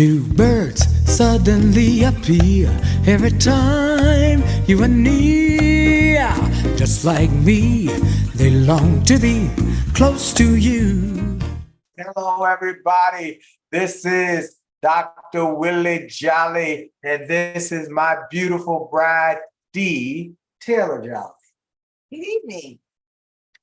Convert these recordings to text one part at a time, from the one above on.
Do birds suddenly appear every time you are near? Just like me, they long to be close to you. Hello, everybody. This is Dr. Willie Jolley, and this is my beautiful bride, D. Taylor-Jolley. Good evening.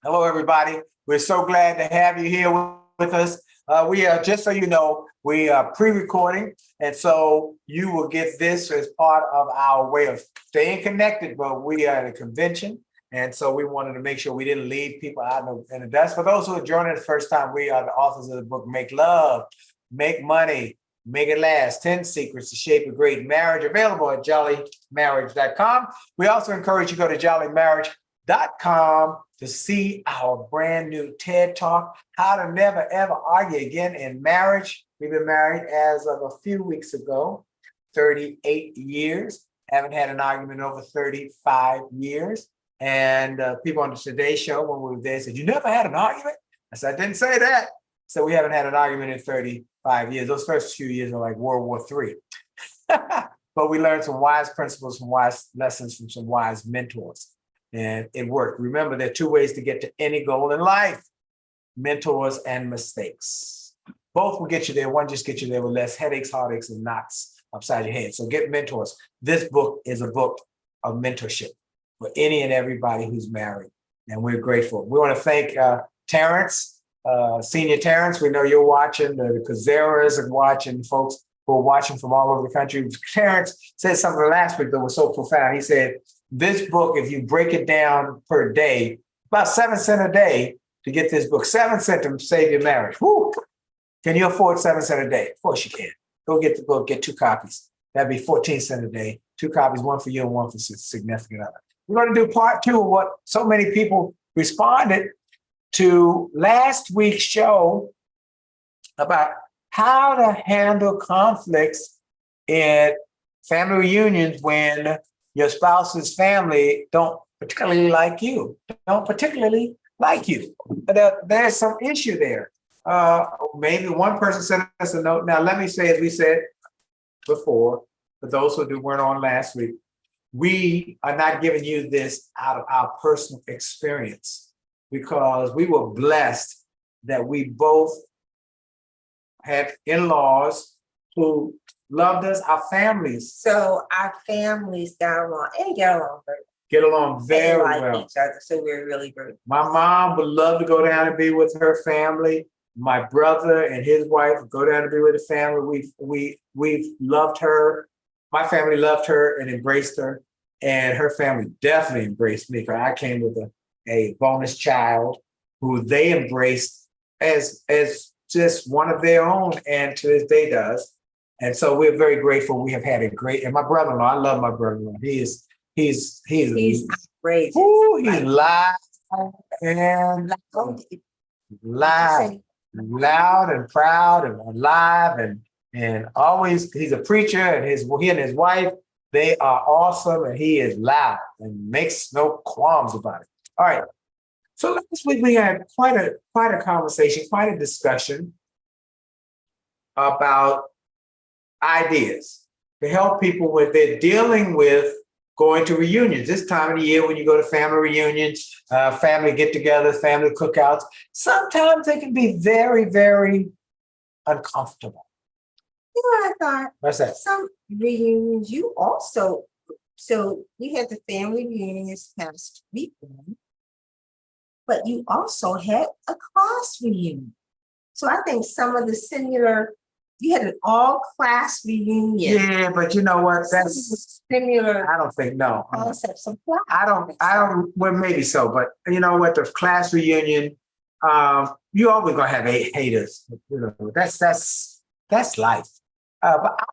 Hello, everybody. We're so glad to have you here with us. We are, just so you know, we are pre-recording, and so you will get this as part of our way of staying connected, but we are at a convention, and so we wanted to make sure we didn't leave people out in the dust. For those who are joining the first time, we are the authors of the book, Make Love, Make Money, Make It Last, 10 Secrets to Shape a Great Marriage, available at jollymarriage.com. We also encourage you to go to jollymarriage.com to see our brand new TED Talk, How to Never Ever Argue Again in Marriage. We've been married as of a few weeks ago, 38 years. Haven't had an argument in over 35 years. And people on the Today Show, when we were there, said, "You never had an argument?" I said, "I didn't say that." So we haven't had an argument in 35 years. Those first few years are like World War III. But we learned some wise principles, some wise lessons from some wise mentors. And it worked. Remember, there are two ways to get to any goal in life: mentors and mistakes. Both will get you there. One just gets you there with less headaches, heartaches, and knots upside your head. So get mentors. This book is a book of mentorship for any and everybody who's married. And we're grateful. We want to thank Terrence, Senior Terrence. We know you're watching. The Kazeras are watching, folks who are watching from all over the country. Terrence said something last week that was so profound. He said, this book, if you break it down per day, about 7 cents a day to get this book. 7 cents to save your marriage. Woo! Can you afford 7 cents a day? Of course you can. Go get the book, get 2 copies. That'd be 14 cents a day. 2 copies, one for you and one for significant other. We're going to do part 2 of what so many people responded to last week's show about how to handle conflicts in family reunions when your spouse's family don't particularly like you. There's some issue there. Maybe one person sent us a note. Now, let me say, as we said before, for those who weren't on last week, we are not giving you this out of our personal experience, because we were blessed that we both had in-laws who loved us, our families. So our families got along and Get along very like well. each other. So we're really good. My mom would love to go down and be with her family. My brother and his wife would go down to be with the family. We've loved her. My family loved her and embraced her, and her family definitely embraced me, because I came with a bonus child who they embraced as just one of their own, and to this day does. And so we're very grateful. We have had a great, and my brother-in-law, I love my brother-in-law. He's Outrageous. Ooh, he's live and loud and proud and alive and always. He's a preacher, and he and his wife, they are awesome, and he is loud and makes no qualms about it. All right. So last week we had quite a conversation, quite a discussion about ideas to help people when they're dealing with going to reunions. This time of the year when you go to family reunions, family get-togethers, family cookouts, sometimes they can be very, very uncomfortable. You know, I thought What's that? some reunions, so we had the family reunion this past weekend, but you also had a class reunion. So I think some of the you had an all-class reunion. Yeah, but you know what? That's similar. I don't think, no. Concepts apply. I don't, well, maybe so, but you know what? The class reunion, you always gonna have haters. You know, that's life. But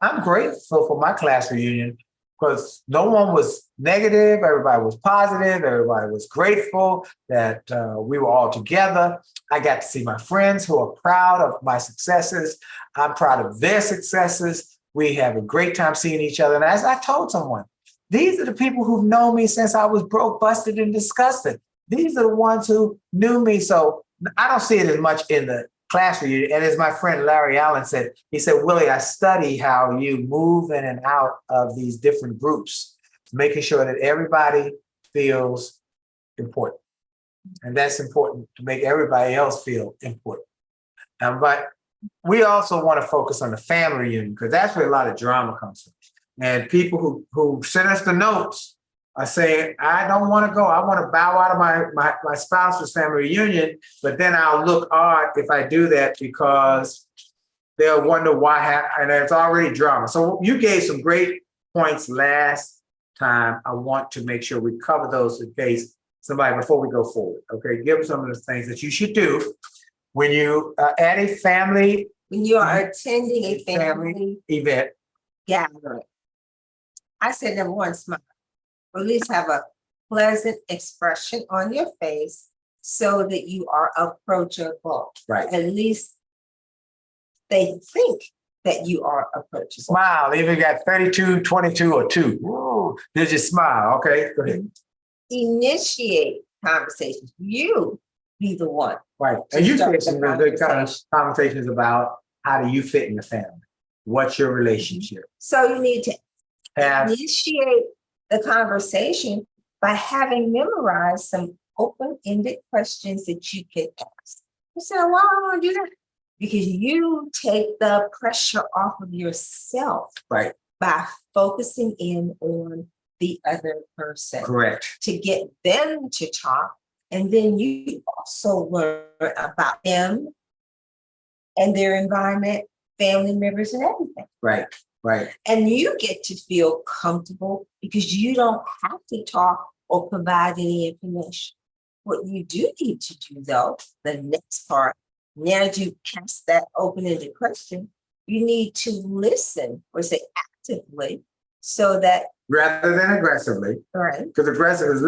I'm grateful for my class reunion, because no one was negative. Everybody was positive. Everybody was grateful that we were all together. I got to see my friends who are proud of my successes. I'm proud of their successes. We have a great time seeing each other. And as I told someone, these are the people who've known me since I was broke, busted, and disgusted. These are the ones who knew me. So I don't see it as much in the class reunion. And as my friend Larry Allen said, he said, Willie, I study how you move in and out of these different groups, making sure that everybody feels important. And that's important to make everybody else feel important. But we also want to focus on the family reunion because that's where a lot of drama comes from. And people who send us the notes are saying, I don't want to go. I want to bow out of my spouse's family reunion, but then I'll look odd if I do that because they'll wonder why, and it's already drama. So you gave some great points last time. I want to make sure we cover those in case somebody, before we go forward. Okay, give some of the things that you should do when you at a family. When you are attending a family event gathering. I said, number one, smile. Or at least have a pleasant expression on your face so that you are approachable. Right. At least they think that you are approachable. Smile. Even got 32, 22, or 2. Whoa. There's just smile. Okay, go ahead. Initiate conversations. You be the one. Right. And you said some good conversations about how do you fit in the family? What's your relationship? So you need to initiate the conversation by having memorized some open-ended questions that you can ask. You say, why do I want to do that? Because you take the pressure off of yourself, right, by focusing in on the other person. Correct. To get them to talk. And then you also learn about them and their environment, family members, and everything. Right. Right. And you get to feel comfortable because you don't have to talk or provide any information. What you do need to do, though, the next part, now that you ask that open-ended question, you need to listen, or say actively, so that rather than aggressively, right? Because aggressive is,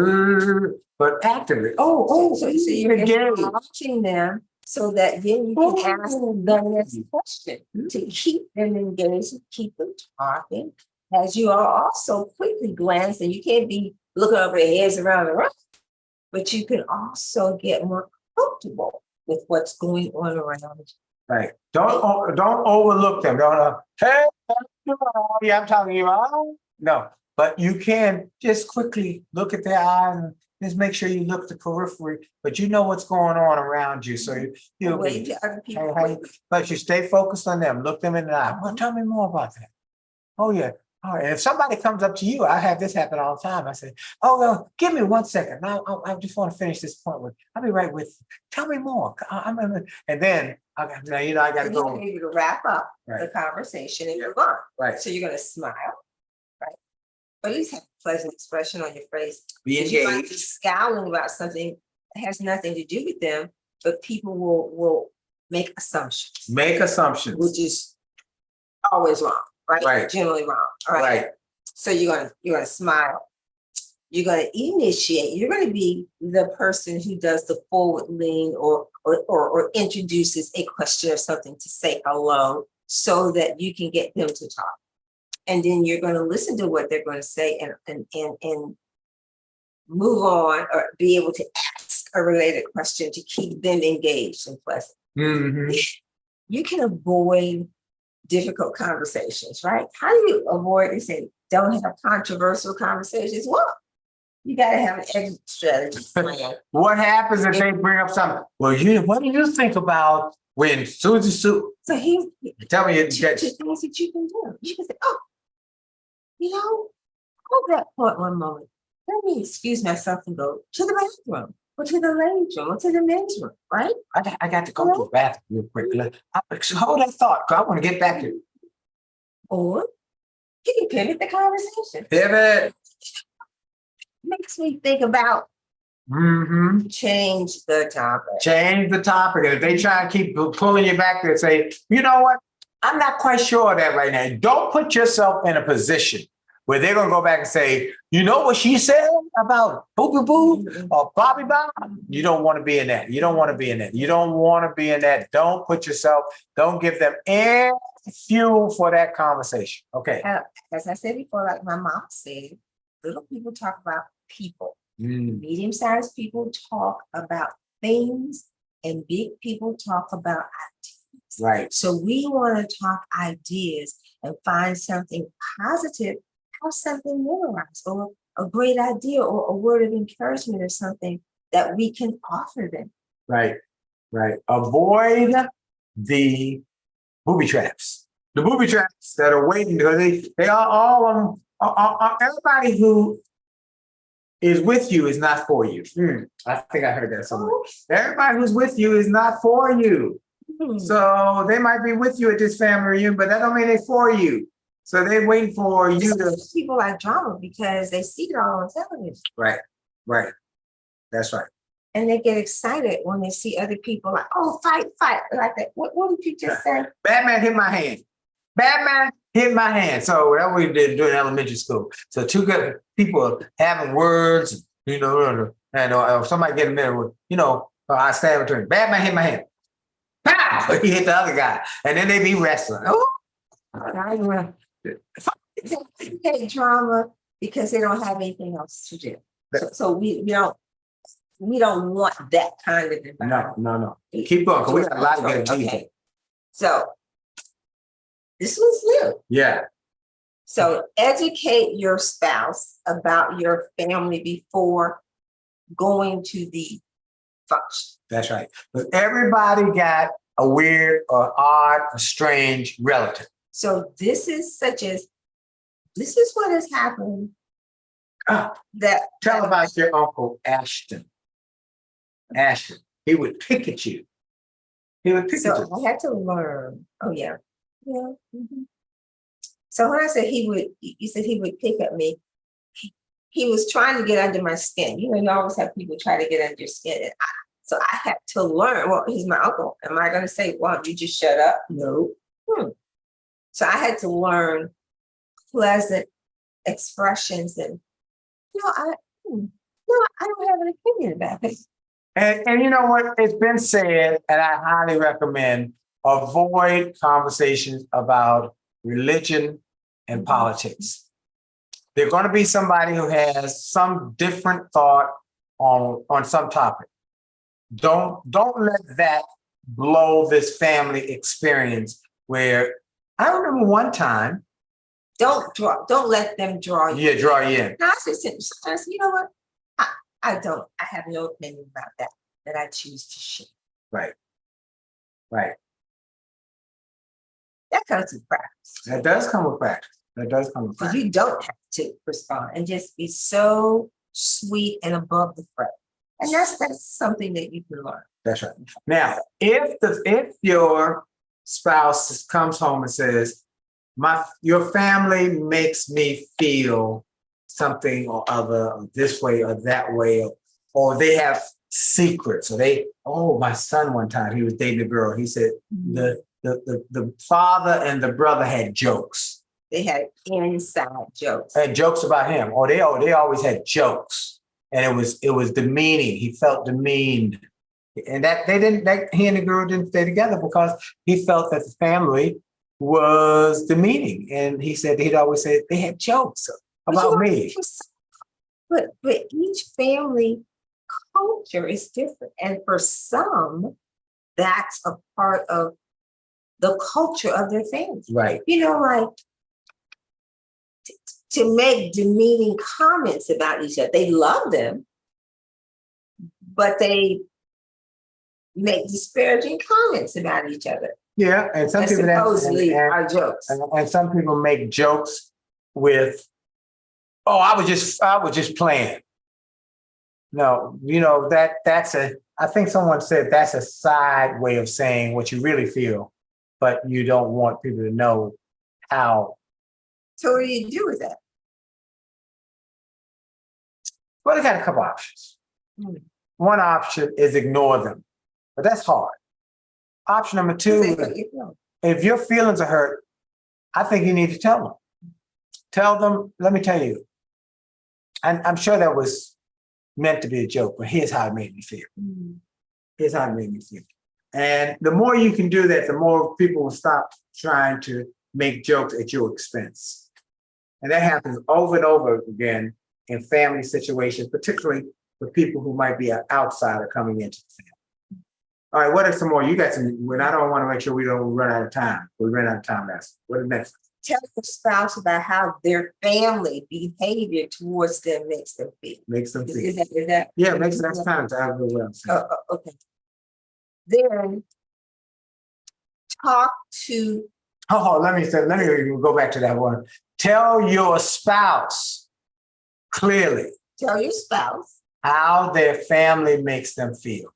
but actively. So you're watching them, so that then you can ask the next question to keep them engaged and keep them talking. As you are also quickly glancing, you can't be looking over their heads around the room, but you can also get more comfortable with what's going on around you. Right. Don't overlook them. Don't hey, yeah, I'm talking to you. No, but you can just quickly look at their eyes and just make sure you look at the periphery, but you know what's going on around you. So you'll Wait be, to other people. but you stay focused on them. Look them in the eye. Well, tell me more about that. Oh yeah. All right. And if somebody comes up to you, I have this happen all the time. I say, oh, well, give me 1 second. I just want to finish this point with, I'll be right with you. Tell me more. And then I got to go. You're able to wrap up the conversation and move on. Right. So you're going to smile, right? Or at least have a pleasant expression on your face. Be engaged. You might be scowling about something that has nothing to do with them, but people will make assumptions. Make assumptions. Which is always wrong. Right? Generally wrong. All right. So you're gonna smile. You're gonna initiate. You're gonna be the person who does the forward lean or introduces a question or something to say hello, so that you can get them to talk. And then you're gonna listen to what they're gonna say and move on, or be able to ask a related question to keep them engaged and pleasant. Mm-hmm. You can avoid difficult conversations, right? How do you avoid and say, don't have controversial conversations? Well, you got to have an exit strategy plan. What happens if they bring up something? Well, what do you think about when Susie Sue? So tell me two things that you can do. You can say, hold that point one moment. Let me excuse myself and go to the bathroom, or to the ladies' room, or to the men's room, right? I got to go to the bathroom real quick. Hold that thought, because I want to get back to it. Or you can pivot the conversation. Pivot. Makes me think about change the topic. Change the topic. And if they try to keep pulling you back there, say, you know what? I'm not quite sure of that right now. Don't put yourself in a position where they're going to go back and say, you know what she said about boo boo boo or Bobby Bob? You don't want to be in that. You don't want to be in that. You don't want to be in that. Don't put yourself, don't give them any fuel for that conversation. Okay. As I said before, like my mom said, little people talk about people. Medium-sized people talk about things and big people talk about ideas. Right. So we want to talk ideas and find something positive, have something memorized, or a great idea, or a word of encouragement, or something that we can offer them. Right. Right. Avoid the booby traps. The booby traps that are waiting because they are all of them. Everybody who is with you is not for you. I think I heard that somewhere. Everybody who's with you is not for you. So they might be with you at this family reunion, but that don't mean they're for you. So they're waiting for you to. People like drama because they see it all on television. Right. Right. That's right. And they get excited when they see other people like, oh, fight, like that. What did you just say? Batman hit my hand. Batman hit my hand. So that's what we did during elementary school. So two good people having words, and somebody get in there with, I stand between. Batman hit my hand. Pow! He hit the other guy. And then they be wrestling. Oh. They hate drama because they don't have anything else to do. So we don't want that kind of environment. No. Keep going, because we got a lot of good people. Okay. So this was new. Yeah. So educate your spouse about your family before going to the function. That's right. But everybody got a weird or odd or strange relative. So this is what has happened. Tell about your Uncle Ashton. Ashton, he would pick at you. So I had to learn. Oh yeah. Yeah. Mm-hmm. So when I said you said he would pick at me, he was trying to get under my skin. You always have people try to get under your skin. So I had to learn, well, he's my uncle. Am I going to say, well, don't you just shut up? No. So I had to learn pleasant expressions and, I don't have an opinion about it. And you know what? It's been said, and I highly recommend avoid conversations about religion and politics. There's going to be somebody who has some different thought on some topic. Don't let that blow this family experience where I remember one time. Don't let them draw you. Yeah, draw you in. Now, I say sometimes, you know what? I have no opinion about that I choose to share. Right. That comes with practice. That does come with practice. Because you don't have to respond and just be so sweet and above the fray. And that's something that you can learn. That's right. Now, if your spouse comes home and says, your family makes me feel something or other, or this way or that way, or they have secrets, or my son one time, he was dating a girl. He said the father and the brother had jokes. They had inside jokes. Had jokes about him. Or they always had jokes. And it was demeaning. He felt demeaned. And he and the girl didn't stay together because he felt that the family was demeaning. And he said he'd always say they had jokes about me. But each family culture is different. And for some, that's a part of the culture of their family. Right. Like to make demeaning comments about each other. They love them, but they make disparaging comments about each other. Yeah, and some people supposedly are jokes. And some people make jokes with, I was just playing. No, that's I think someone said that's a side way of saying what you really feel, but you don't want people to know how. So what do you do with that? Well, they got a couple options. One option is ignore them, but that's hard. Option number two, if your feelings are hurt, I think you need to tell them. Tell them, let me tell you, and I'm sure that was meant to be a joke, but here's how it made me feel. Here's how it made me feel. And the more you can do that, the more people will stop trying to make jokes at your expense. And that happens over and over again in family situations, particularly with people who might be an outsider coming into the family. All right, what are some more? You got some, when I don't want to make sure we don't run out of time. We ran out of time last. What is next? Tell your spouse about how their family behavior towards them makes them feel. Makes them feel. Is that? Yeah, makes sense. Time to have what I'm saying. Okay. Then talk to. Let me go back to that one. Tell your spouse clearly. Tell your spouse how their family makes them feel.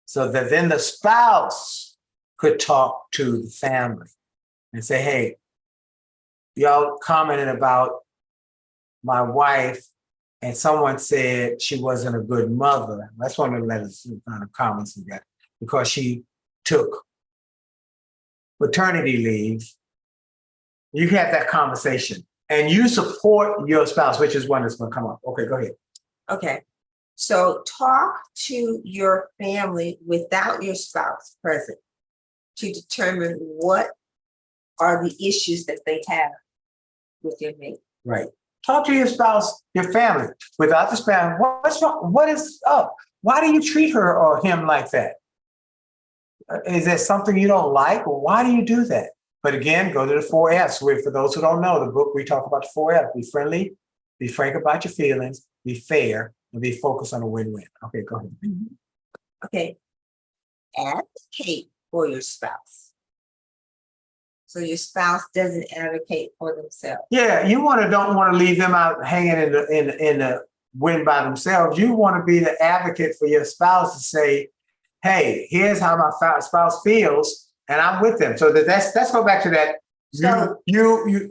So that then the spouse could talk to the family and say, hey, y'all commented about my wife and someone said she wasn't a good mother. That's one of the letters, kind of comments we got, because she took maternity leave. You have that conversation and you support your spouse, which is one that's going to come up. Okay, go ahead. Okay. So talk to your family without your spouse present to determine what are the issues that they have with your mate. Right. Talk to your spouse, your family, without the spouse. What's wrong? What is up? Why do you treat her or him like that? Is there something you don't like? Or why do you do that? But again, go to the 4 F's. For those who don't know the book, we talk about the 4 F's. Be friendly, be frank about your feelings, be fair, and be focused on a win-win. Okay, go ahead. Okay. Advocate for your spouse. So your spouse doesn't advocate for themselves. Yeah, you don't want to leave them out hanging in the wind by themselves. You want to be the advocate for your spouse to say, hey, here's how my spouse feels, and I'm with them. So let's go back to that. So,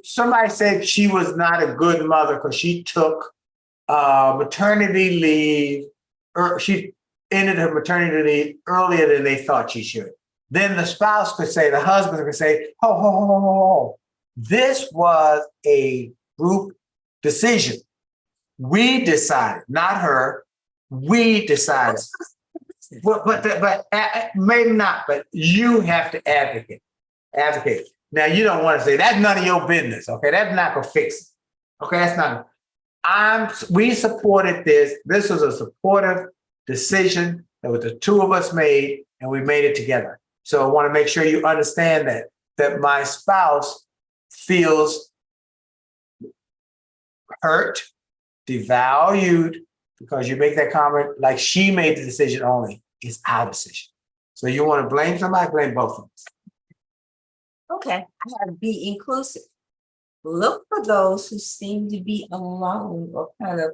somebody said she was not a good mother because she took maternity leave, or she ended her maternity leave earlier than they thought she should. Then the spouse could say, the husband could say, ho. This was a group decision. We decided, not her. We decided. But maybe not, but you have to advocate. Now, you don't want to say, that's none of your business, okay? That's not going to fix it, okay? That's not. We supported this. This was a supportive decision that the two of us made, and we made it together. So I want to make sure you understand that my spouse feels hurt, devalued, because you make that comment like she made the decision only. It's our decision. So you want to blame somebody, blame both of them. okay, I have to be inclusive. Look for those who seem to be alone or kind of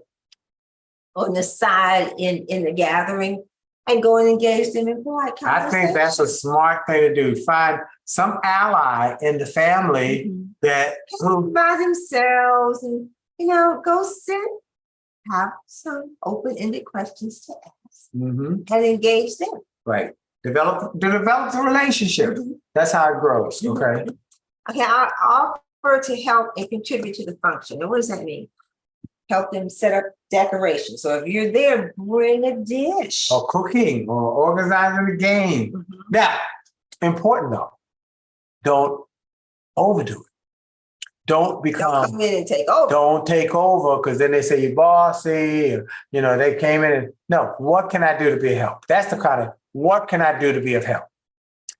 on the side in the gathering and go and engage them in polite conversation. I think that's a smart thing to do. Find some ally in the family that who by themselves and, go sit, have some open-ended questions to ask and engage them. Right. Develop the relationship. That's how it grows. Okay. Okay, I offer to help and contribute to the function. And what does that mean? Help them set up decorations. So if you're there, bring a dish. Or cooking or organizing the game. Now, important though, don't overdo it. Don't become. Don't come in and take over. Don't take over, because then they say you're bossy. Or, they came in and no. What can I do to be of help? That's the kind of what can I do to be of help.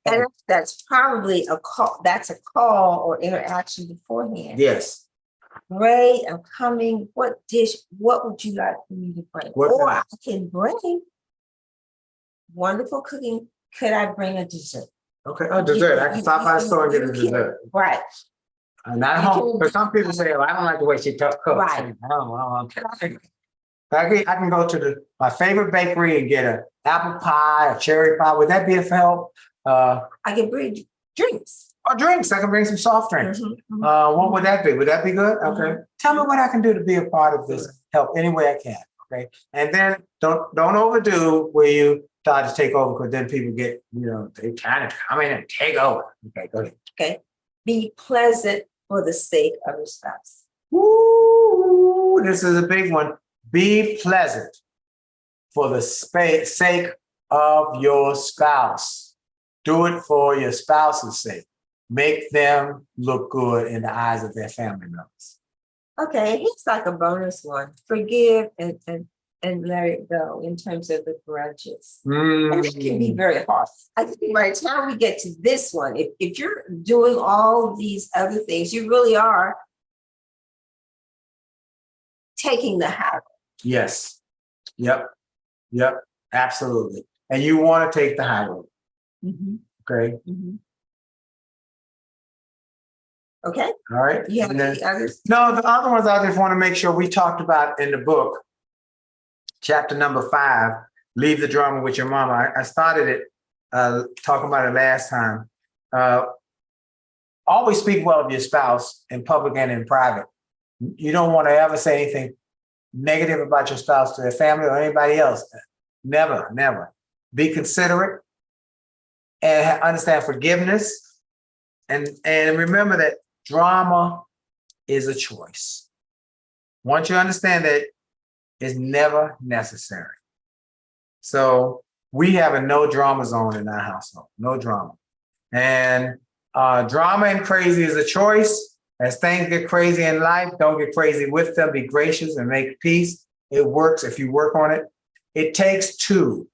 And that's probably a call. That's a call or interaction beforehand. Yes. Great, I'm coming. What dish? What would you like for me to bring? Or I can bring wonderful cooking. Could I bring a dessert? Okay, a dessert. I can stop by the store and get a dessert. Right. Not home. But some people say, "Oh, I don't like the way she cooks." Right. I can go to my favorite bakery and get an apple pie, a cherry pie. Would that be of help? I can bring drinks. Or drinks. I can bring some soft drinks. What would that be? Would that be good? Okay. Tell me what I can do to be a part of this. Help any way I can. Okay. And then don't overdo where you start to take over, because then people get, they trying to come in and take over. Okay, go ahead. Okay. Be pleasant for the sake of your spouse. Woo, this is a big one. Be pleasant for the sake of your spouse. Do it for your spouse's sake. Make them look good in the eyes of their family members. Okay, here's like a bonus one. Forgive and and let it go in terms of the grudges. And it can be very hard. I think by the time we get to this one, if you're doing all these other things, you really are taking the high. Yes. Yep. Absolutely. And you want to take the high road. Okay. Okay. All right. You have And then- any others? No, the other ones I just want to make sure we talked about in the book, chapter number 5, Leave the Drama with Your Mama. I started it talking about it last time. Always speak well of your spouse in public and in private. You don't want to ever say anything negative about your spouse to their family or anybody else. Never, never. Be considerate and understand forgiveness. And remember that drama is a choice. Once you understand that, it's never necessary. So we have a no drama zone in our household, no drama. And drama and crazy is a choice. As things get crazy in life, don't get crazy with them. Be gracious and make peace. It works if you work on it. It takes two.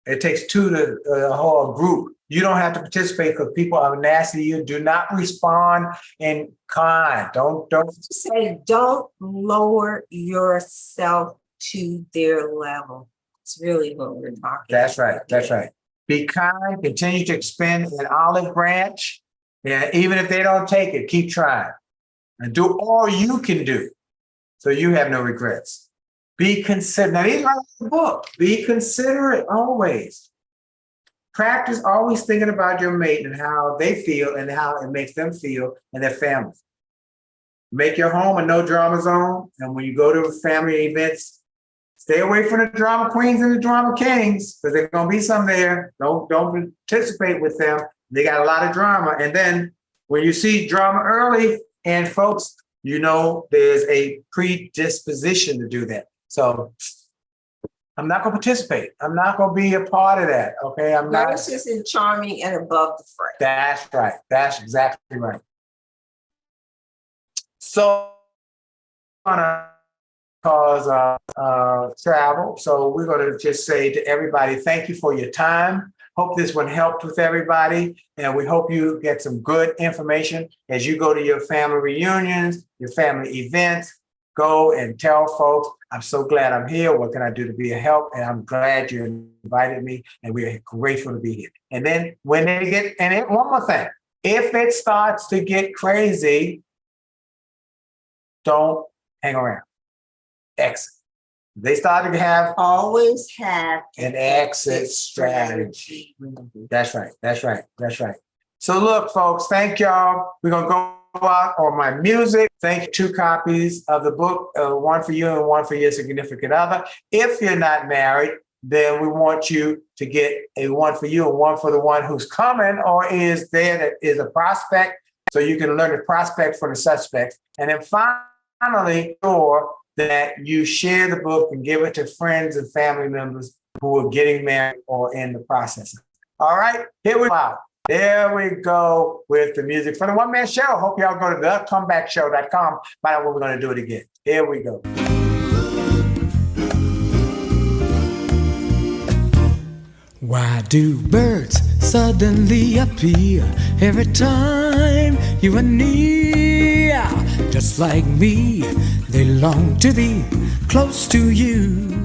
It takes two to a whole group. You don't have to participate because people are nasty to you. Do not respond in kind. Don't say, don't lower yourself to their level. It's really what we're talking That's about. right. That's right. Be kind. Continue to expend an olive branch. Yeah, even if they don't take it, keep trying. And do all you can do so you have no regrets. Be considerate. Now, these are in the book. Be considerate always. Practice always thinking about your mate and how they feel and how it makes them feel and their families. Make your home a no drama zone. And when you go to family events, stay away from the drama queens and the drama kings because there's going to be some there. Don't participate with them. They got a lot of drama. And then when you see drama early, and folks, you know there's a predisposition to do that. So I'm not going to participate. I'm not going to be a part of that. Okay. I'm not. Gracious and charming and above the fray. That's right. That's exactly right. So cause travel. So we're going to just say to everybody, thank you for your time. Hope this one helped with everybody. And we hope you get some good information as you go to your family reunions, your family events. Go and tell folks, I'm so glad I'm here. What can I do to be a help? And I'm glad you invited me. And we're grateful to be here. And then when they get, and then one more thing, if it starts to get crazy, don't hang around. Exit. They started to have always have an exit strategy. That's right. That's right. That's right. So look, folks, thank y'all. We're going to go out on my music. Thank you. 2 copies of the book, one for you and one for your significant other. If you're not married, then we want you to get a one for you and one for the one who's coming or is there that is a prospect. So you can learn the prospect from the suspect. And then finally, that you share the book and give it to friends and family members who are getting married or in the process. All right, here we go. There we go with the music for the One Man Show. Hope y'all go to thecomebackshow.com. Find out what we're going to do it again. Here we go. Why do birds suddenly appear every time you are near? Just like me, they long to be close to you.